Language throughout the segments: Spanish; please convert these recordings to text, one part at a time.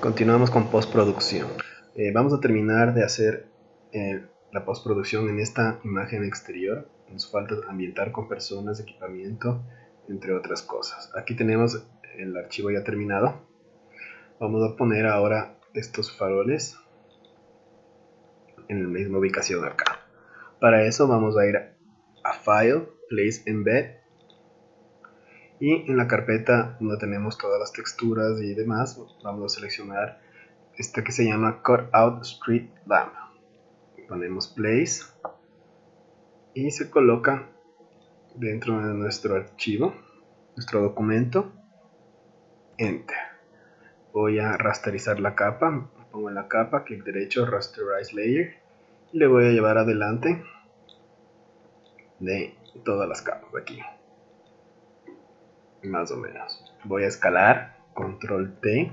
Continuamos con postproducción. Vamos a terminar de hacer la postproducción en esta imagen exterior. Nos falta ambientar con personas, equipamiento, entre otras cosas. Aquí tenemos el archivo ya terminado. Vamos a poner ahora estos faroles en la misma ubicación acá. Para eso vamos a ir a File, Place Embed, y en la carpeta donde tenemos todas las texturas y demás, vamos a seleccionar esta que se llama Cutout Street Lamp. Ponemos Place y se coloca dentro de nuestro archivo, nuestro documento. Enter. Voy a rasterizar la capa, pongo en la capa, clic derecho, Rasterize Layer, y le voy a llevar adelante de todas las capas aquí, más o menos. Voy a escalar, Control T,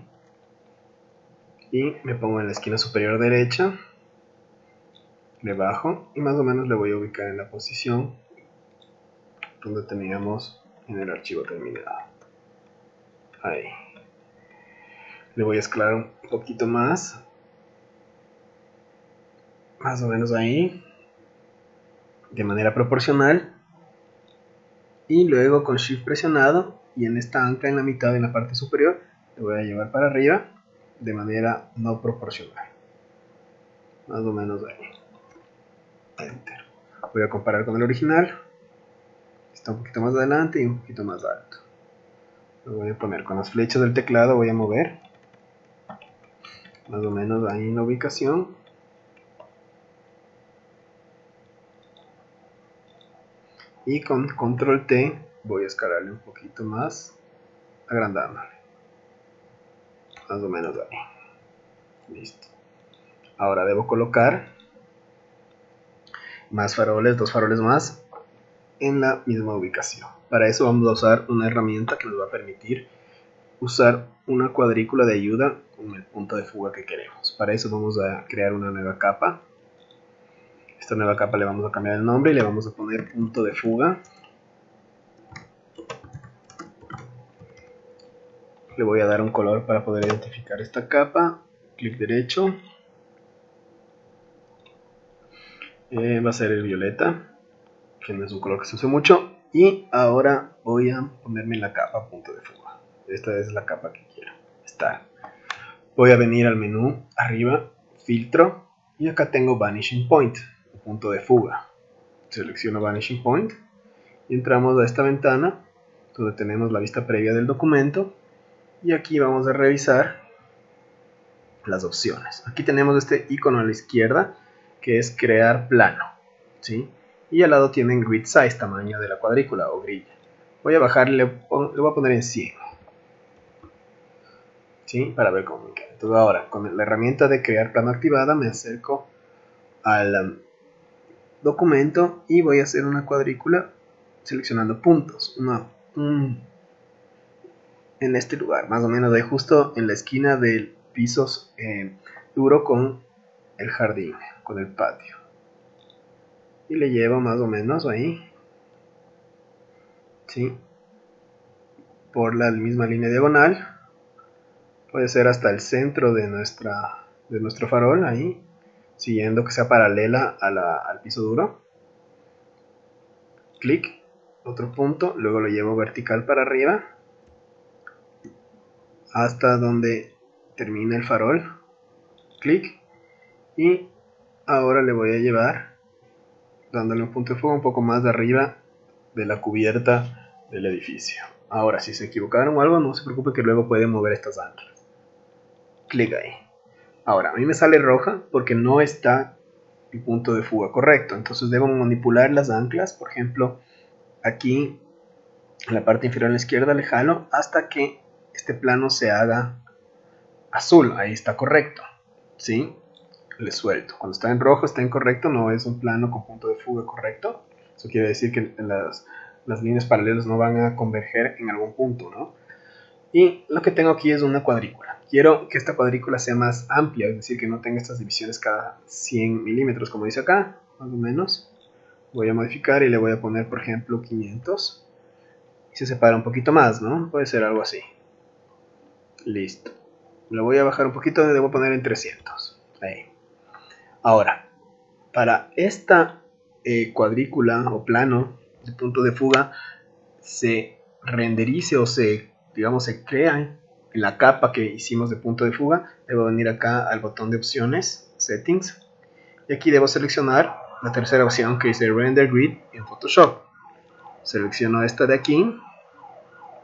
y me pongo en la esquina superior derecha, le bajo y más o menos le voy a ubicar en la posición donde teníamos en el archivo terminado. Ahí. Le voy a escalar un poquito más o menos ahí, de manera proporcional, y luego con Shift presionado y en esta ancla en la mitad, en la parte superior, le voy a llevar para arriba de manera no proporcional, más o menos ahí. Enter. Voy a comparar con el original, está un poquito más adelante y un poquito más alto. Lo voy a poner con las flechas del teclado, voy a mover más o menos ahí en la ubicación. Y con Control T voy a escalarle un poquito más, agrandándole, más o menos ahí. Listo. Ahora debo colocar más faroles, 2 faroles más, en la misma ubicación. Para eso vamos a usar una herramienta que nos va a permitir usar una cuadrícula de ayuda con el punto de fuga que queremos. Para eso vamos a crear una nueva capa. Esta nueva capa le vamos a cambiar el nombre y le vamos a poner punto de fuga. Le voy a dar un color para poder identificar esta capa. Clic derecho. Va a ser el violeta, que no es un color que se use mucho. Y ahora voy a ponerme la capa punto de fuga. Esta es la capa que quiero. Está. Voy a venir al menú arriba, filtro, y acá tengo Vanishing Point, punto de fuga. Selecciono Vanishing Point y entramos a esta ventana donde tenemos la vista previa del documento, y aquí vamos a revisar las opciones. Aquí tenemos este icono a la izquierda que es crear plano, ¿sí? Y al lado tienen grid size, tamaño de la cuadrícula o grilla. Voy a bajarle, le voy a poner en 100, ¿sí? Para ver cómo me queda. Entonces ahora con la herramienta de crear plano activada me acerco al documento y voy a hacer una cuadrícula seleccionando puntos, en este lugar, más o menos ahí justo en la esquina del piso duro con el jardín, con el patio, y le llevo más o menos ahí, ¿sí? Por la misma línea diagonal, puede ser hasta el centro de nuestro farol, ahí, siguiendo que sea paralela al piso duro. Clic, otro punto, luego lo llevo vertical para arriba hasta donde termina el farol. Clic, y ahora le voy a llevar dándole un punto de fuego un poco más de arriba de la cubierta del edificio. Ahora, si se equivocaron o algo, no se preocupe que luego pueden mover estas anclas. Clic ahí. Ahora, a mí me sale roja porque no está el punto de fuga correcto. Entonces debo manipular las anclas. Por ejemplo, aquí en la parte inferior a la izquierda le jalo hasta que este plano se haga azul. Ahí está correcto, ¿sí? Le suelto. Cuando está en rojo está incorrecto, no es un plano con punto de fuga correcto. Eso quiere decir que las líneas paralelas no van a converger en algún punto, ¿no? Y lo que tengo aquí es una cuadrícula. Quiero que esta cuadrícula sea más amplia, es decir, que no tenga estas divisiones cada 100 milímetros, como dice acá, más o menos. Voy a modificar y le voy a poner, por ejemplo, 500. Y se separa un poquito más, ¿no? Puede ser algo así. Listo. Lo voy a bajar un poquito, debo poner en 300. Ahí. Ahora, para esta cuadrícula o plano de punto de fuga se renderice o digamos, se crea en la capa que hicimos de punto de fuga, debo venir acá al botón de opciones, settings, y aquí debo seleccionar la tercera opción que dice Render Grid en Photoshop. Selecciono esta de aquí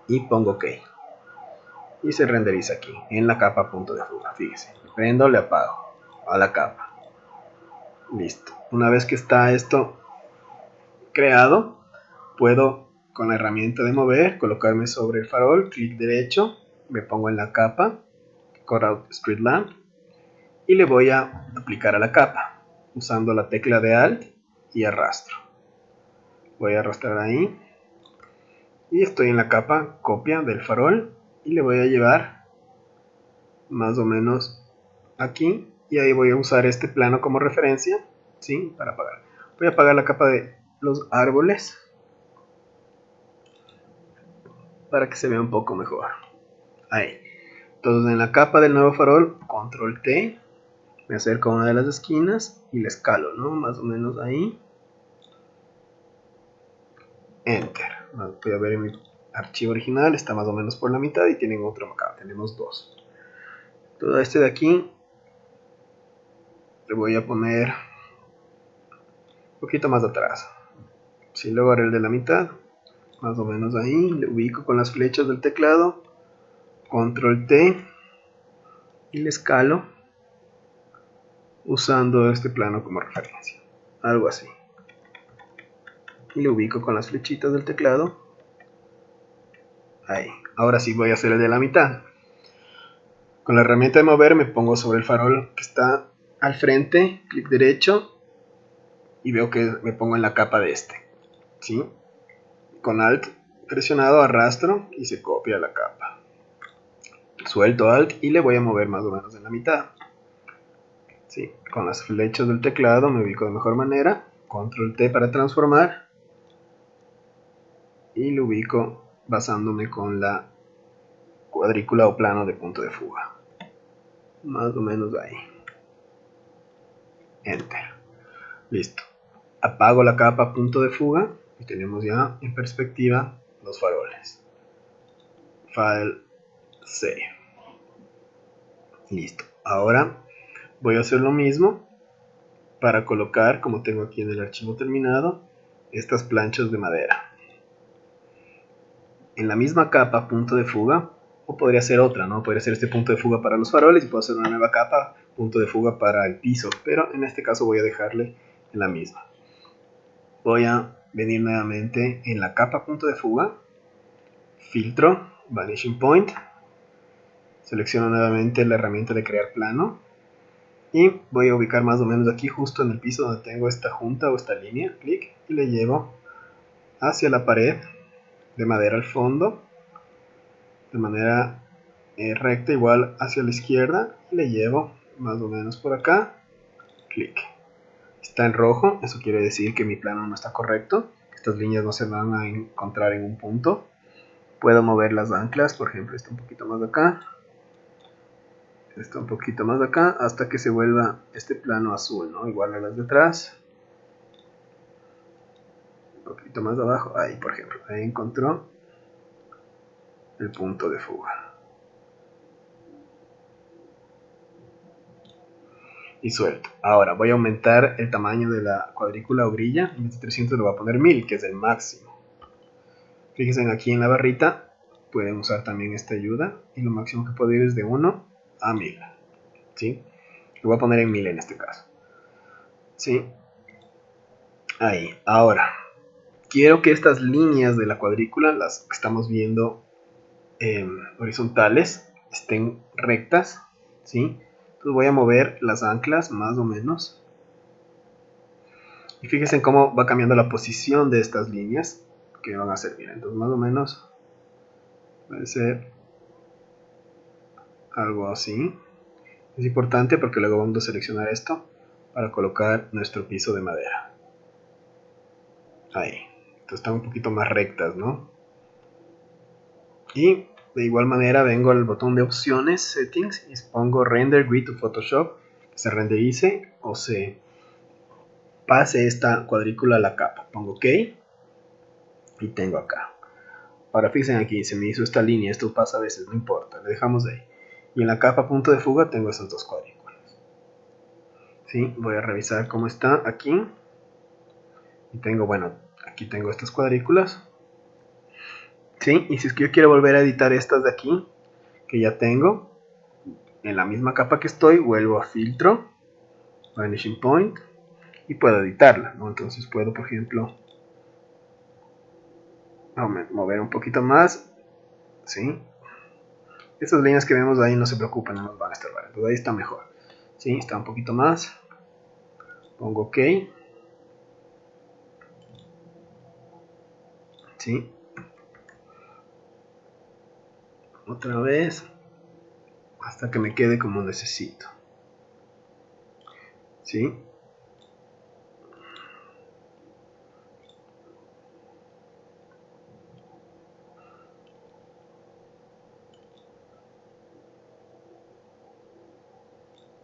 y pongo OK. Y se renderiza aquí, en la capa punto de fuga. Fíjese, prendo, le apago a la capa. Listo. Una vez que está esto creado, puedo con la herramienta de mover, colocarme sobre el farol, clic derecho, me pongo en la capa, Cutout Street Lamp, y le voy a aplicar a la capa, usando la tecla de Alt y arrastro. Voy a arrastrar ahí, y estoy en la capa copia del farol, y le voy a llevar más o menos aquí, y ahí voy a usar este plano como referencia, ¿sí? Para apagar. Voy a apagar la capa de los árboles, para que se vea un poco mejor. Ahí. Entonces en la capa del nuevo farol, control T, me acerco a una de las esquinas y le escalo, ¿no? Más o menos ahí. Enter. Voy a ver en mi archivo original, está más o menos por la mitad y tienen otro acá, tenemos dos. Todo este de aquí le voy a poner un poquito más atrás. Si luego haré el de la mitad, más o menos ahí, le ubico con las flechas del teclado, control T y le escalo usando este plano como referencia, algo así. Y le ubico con las flechitas del teclado. Ahí. Ahora sí voy a hacer el de la mitad. Con la herramienta de mover me pongo sobre el farol que está al frente, clic derecho, y veo que me pongo en la capa de este. ¿Sí? Con Alt presionado arrastro y se copia la capa. Suelto Alt y le voy a mover más o menos en la mitad. ¿Sí? Con las flechas del teclado me ubico de mejor manera. Control T para transformar. Y lo ubico basándome con la cuadrícula o plano de punto de fuga. Más o menos ahí. Enter. Listo. Apago la capa punto de fuga y tenemos ya en perspectiva los faroles. File Save. Listo. Ahora voy a hacer lo mismo para colocar, como tengo aquí en el archivo terminado, estas planchas de madera. En la misma capa punto de fuga, o podría ser otra, ¿no? Podría ser este punto de fuga para los faroles y puedo hacer una nueva capa punto de fuga para el piso, pero en este caso voy a dejarle en la misma. Voy a venir nuevamente en la capa punto de fuga, filtro, vanishing point, selecciono nuevamente la herramienta de crear plano y voy a ubicar más o menos aquí justo en el piso donde tengo esta junta o esta línea, clic, y le llevo hacia la pared de madera al fondo de manera recta, igual hacia la izquierda, y le llevo más o menos por acá, clic. Está en rojo, eso quiere decir que mi plano no está correcto, estas líneas no se van a encontrar en un punto. Puedo mover las anclas, por ejemplo, está un poquito más acá, está un poquito más acá, hasta que se vuelva este plano azul, ¿no? Igual a las de atrás, un poquito más abajo, ahí por ejemplo, ahí encontró el punto de fuga. Y suelto. Ahora voy a aumentar el tamaño de la cuadrícula o grilla. En vez de 300 lo voy a poner 1000, que es el máximo. Fíjense aquí en la barrita, pueden usar también esta ayuda. Y lo máximo que puedo ir es de 1 a 1000. ¿Sí? Lo voy a poner en 1000 en este caso. ¿Sí? Ahí. Ahora, quiero que estas líneas de la cuadrícula, las que estamos viendo horizontales, estén rectas. ¿Sí? Entonces voy a mover las anclas más o menos. Y fíjense cómo va cambiando la posición de estas líneas que van a servir. Entonces más o menos puede ser algo así. Es importante porque luego vamos a seleccionar esto para colocar nuestro piso de madera. Ahí. Entonces están un poquito más rectas, ¿no? Y De igual manera vengo al botón de opciones, settings, y pongo render grid to Photoshop, que se renderice o se pase esta cuadrícula a la capa. Pongo OK y tengo acá. Ahora fíjense aquí, se me hizo esta línea, esto pasa a veces, no importa, le dejamos de ahí. Y en la capa punto de fuga tengo esas dos cuadrículas. ¿Sí? Voy a revisar cómo está aquí. Y tengo, bueno, aquí tengo estas cuadrículas. ¿Sí? Y si es que yo quiero volver a editar estas de aquí, que ya tengo, en la misma capa que estoy, vuelvo a filtro, vanishing point, y puedo editarla, ¿no? Entonces puedo, por ejemplo, mover un poquito más, ¿sí? Estas líneas que vemos ahí no se preocupen, no nos van a estorbar, entonces ahí está mejor, ¿sí? Está un poquito más, pongo OK, ¿sí? Otra vez, hasta que me quede como necesito, ¿sí?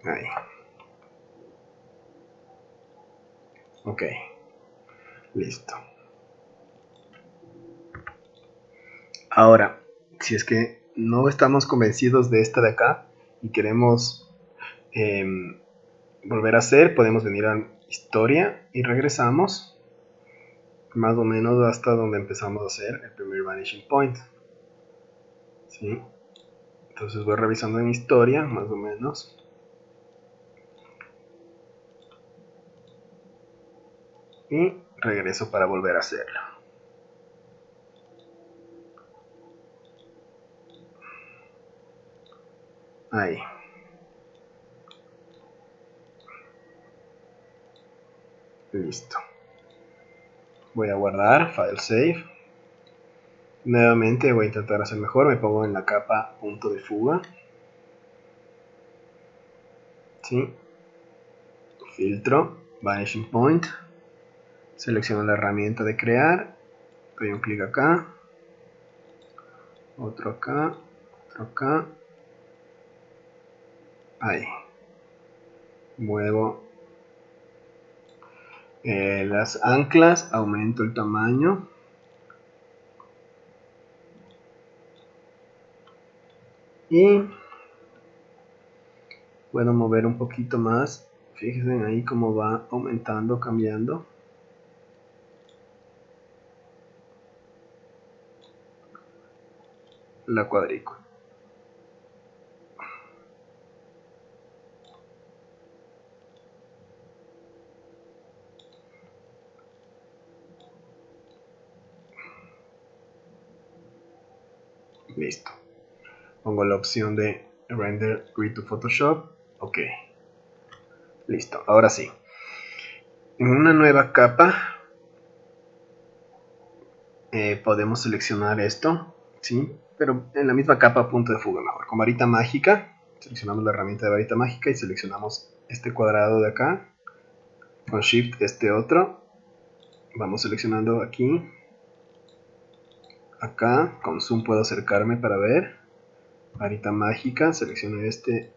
Ahí. Ok. Listo. Ahora, si es que no estamos convencidos de esta de acá y queremos volver a hacer, podemos venir a historia y regresamos más o menos hasta donde empezamos a hacer el primer vanishing point. ¿Sí? Entonces voy revisando en historia más o menos. Y regreso para volver a hacerlo. Ahí. Listo. Voy a guardar, file save. Nuevamente voy a intentar hacer mejor, me pongo en la capa punto de fuga. ¿Sí? Filtro, vanishing point. Selecciono la herramienta de crear. Doy un clic acá. Otro acá. Otro acá. Ahí. Muevo las anclas, aumento el tamaño. Y puedo mover un poquito más. Fíjense ahí cómo va aumentando, cambiando. La cuadrícula. Listo. Pongo la opción de Render Grid to Photoshop. Ok. Listo. Ahora sí. En una nueva capa podemos seleccionar esto. ¿Sí? Pero en la misma capa punto de fuga mejor. Con varita mágica. Seleccionamos la herramienta de varita mágica y seleccionamos este cuadrado de acá. Con Shift este otro. Vamos seleccionando aquí. Acá. Con Zoom puedo acercarme para ver. Varita mágica. Selecciono este.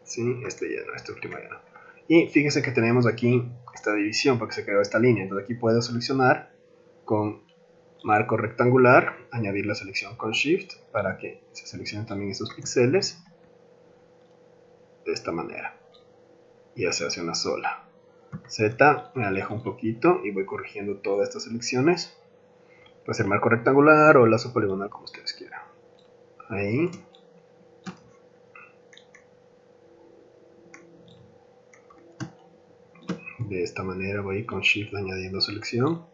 Sí, este ya no, este último ya no. Y fíjense que tenemos aquí esta división porque se creó esta línea. Entonces aquí puedo seleccionar con marco rectangular, añadir la selección con Shift para que se seleccionen también estos píxeles de esta manera. Y ya se hace una sola. Z, me alejo un poquito y voy corrigiendo todas estas selecciones. Puede ser marco rectangular o lazo poligonal como ustedes quieran. Ahí. De esta manera voy con Shift añadiendo selección.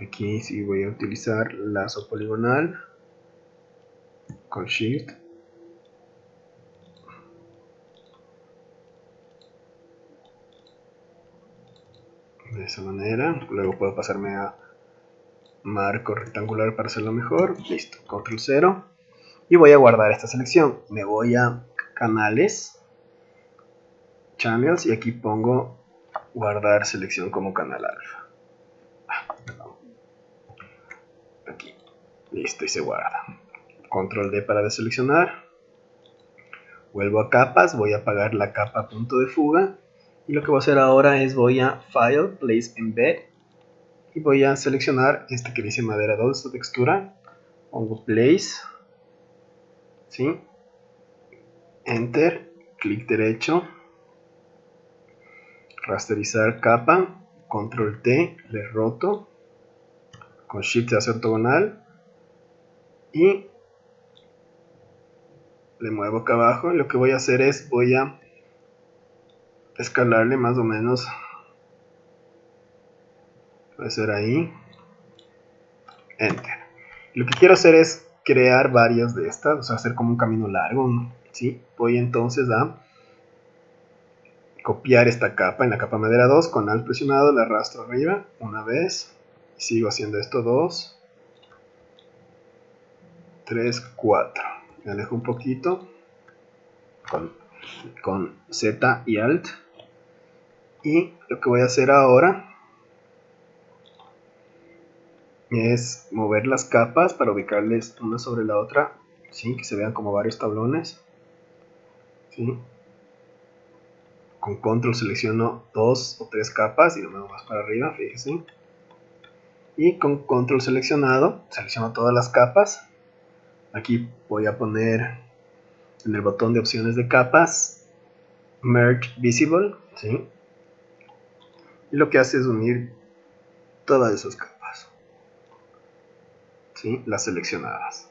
Aquí sí voy a utilizar lazo poligonal con Shift. De esa manera. Luego puedo pasarme a marco rectangular para hacerlo mejor. Listo. Control 0. Y voy a guardar esta selección. Me voy a canales. channels y aquí pongo guardar selección como canal alfa. Aquí, listo, y se guarda. Control D para deseleccionar. Vuelvo a capas, voy a apagar la capa punto de fuga. Y lo que voy a hacer ahora es voy a File, Place Embed. Y voy a seleccionar este que dice madera 2, esta textura. Pongo Place. ¿Sí? Enter, clic derecho. Rasterizar capa. Control T, le roto. Con Shift se hace ortogonal. Y le muevo acá abajo. Y lo que voy a hacer es voy a escalarle más o menos. Puede ser ahí. Enter. Lo que quiero hacer es crear varias de estas, o sea, hacer como un camino largo, ¿no? ¿Sí? Voy entonces a copiar esta capa en la capa madera 2, con Alt presionado, la arrastro arriba una vez, sigo haciendo esto 2, 3, 4, me alejo un poquito con Z y Alt, y lo que voy a hacer ahora es mover las capas para ubicarles una sobre la otra, ¿sí? Que se vean como varios tablones, ¿sí? Con control selecciono 2 o 3 capas y lo muevo más para arriba, fíjense. Y con control seleccionado, selecciono todas las capas. Aquí voy a poner en el botón de opciones de capas, Merge Visible, ¿sí? Y lo que hace es unir todas esas capas, ¿sí? Las seleccionadas.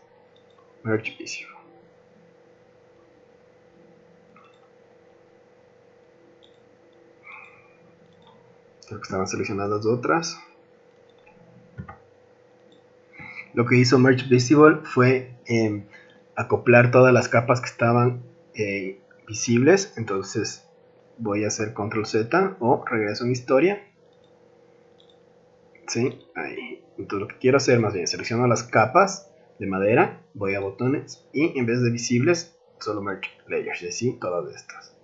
Merge Visible. Creo que estaban seleccionadas otras. Lo que hizo Merge Visible fue acoplar todas las capas que estaban visibles. Entonces voy a hacer Control Z o regreso en historia. ¿Sí? Ahí. Entonces lo que quiero hacer más bien, selecciono las capas de madera, voy a botones y en vez de visibles, solo Merge Layers, y así todas estas.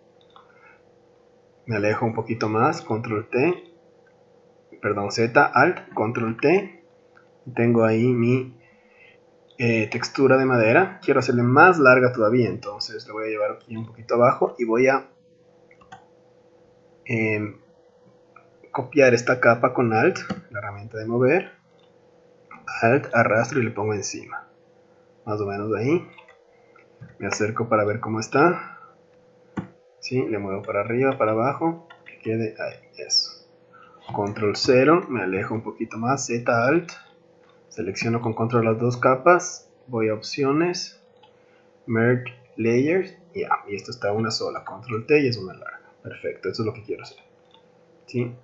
Me alejo un poquito más, Control T, perdón, Z, Alt, Control T. Tengo ahí mi textura de madera. Quiero hacerle más larga todavía, entonces lo voy a llevar aquí un poquito abajo y voy a copiar esta capa con Alt, la herramienta de mover. Alt, arrastro y le pongo encima. Más o menos ahí. Me acerco para ver cómo está. ¿Sí? Le muevo para arriba, para abajo. Que quede ahí. Eso. Control 0. Me alejo un poquito más. Z, Alt. Selecciono con control las dos capas. Voy a opciones. Merge Layers. Ya. Y esto está una sola. Control T y es una larga. Perfecto. Eso es lo que quiero hacer. ¿Sí?